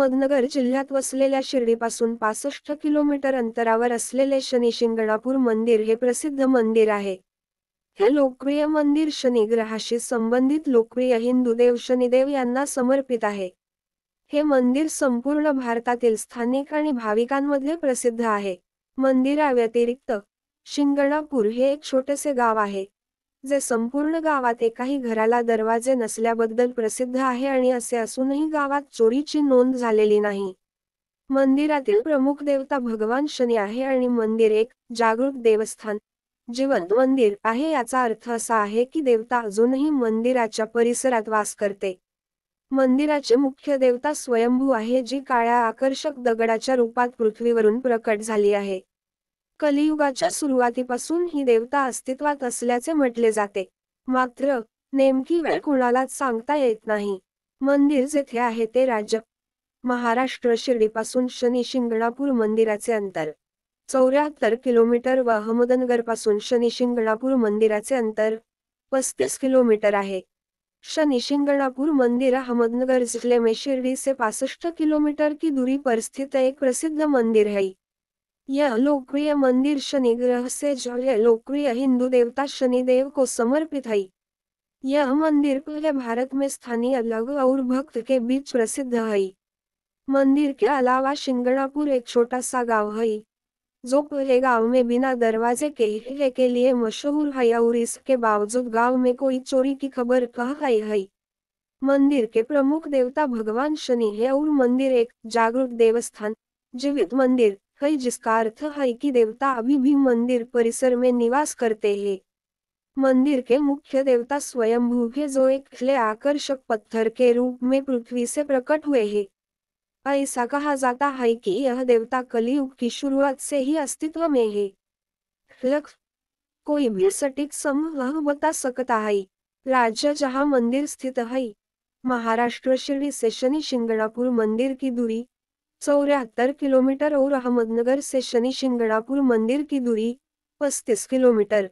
अहमदनगर जिल्ह्यात वसलेल्या शिर्डीपासून 65 किलोमीटर अंतरावर असलेले शनी शिंगणापूर मंदिर हे प्रसिद्ध मंदिर आहे. हे लोकप्रिय मंदिर शनी ग्रहाशी संबंधित लोकप्रिय हिंदू देव शनिदेव यांना समर्पित आहे. हे मंदिर संपूर्ण भारतातील स्थानिक आणि भाविकांमध्ये प्रसिद्ध आहे. मंदिराव्यतिरिक्त शिंगणापूर हे एक छोटेसे गाव आहे, जे संपूर्ण गावात एकाही घराला दरवाजे नसल्याबद्दल प्रसिद्ध आहे आणि असे असूनही गावात चोरीची नोंद झालेली नाही. मंदिरातील प्रमुख देवता भगवान शनी आहे आणि मंदिर एक जागृत देवस्थान, जिवंत मंदिर आहे. याचा अर्थ असा आहे की देवता अजूनही मंदिराच्या परिसरात वास करते. मंदिराचे मुख्य देवता स्वयंभू आहे, जी काळ्या आकर्षक दगडाच्या रूपात पृथ्वीवरून प्रकट झाली आहे. कलियुगाच्या सुरुवातीपासून ही देवता अस्तित्वात असल्याचे म्हटले जाते, मात्र नेमकी वेळ कुणालाच सांगता येत नाही. मंदिर जेथे आहे ते राज्य महाराष्ट्र. शिर्डीपासून शनी शिंगणापूर मंदिराचे अंतर 74 किलोमीटर व अहमदनगरपासून शनी शिंगणापूर मंदिराचे अंतर 35 किलोमीटर आहे. शनि शिंगणापूर मंदिर अहमदनगर जिले में शिरडी से 65 किलोमीटर की दूरी पर स्थित एक प्रसिद्ध मंदिर है. यह लोकप्रिय मंदिर शनि ग्रह से जुड़े लोकप्रिय हिंदू देवता शनिदेव को समर्पित है. यह मंदिर पूरे भारत में स्थानीय लोग और भक्त के बीच प्रसिद्ध है. मंदिर के अलावा शिंगणापुर एक छोटा सा गांव है, जो पूरे गांव में बिना दरवाजे के हीरे के लिए मशहूर है और इसके बावजूद गांव में कोई चोरी की खबर कह है. मंदिर के प्रमुख देवता भगवान शनि है और मंदिर एक जागरूक देवस्थान, जीवित मंदिर है, जिसका अर्थ है कि देवता अभी भी मंदिर परिसर में निवास करते हैं. मंदिर के मुख्य देवता स्वयंभू है, जो एक खिले आकर्षक पत्थर के रूप में पृथ्वी से प्रकट हुए हैं. ऐसा कहा जाता है कि यह देवता कलियुग की शुरुआत से ही अस्तित्व में है. कोई भी सटीक समय बता सकता है. राज्य जहां मंदिर स्थित है महाराष्ट्र. शिरडी से शनि शिंगणापुर मंदिर की दूरी 74 किलोमीटर और अहमदनगर से शनि शिंगणापुर मंदिर की दूरी 35 किलोमीटर.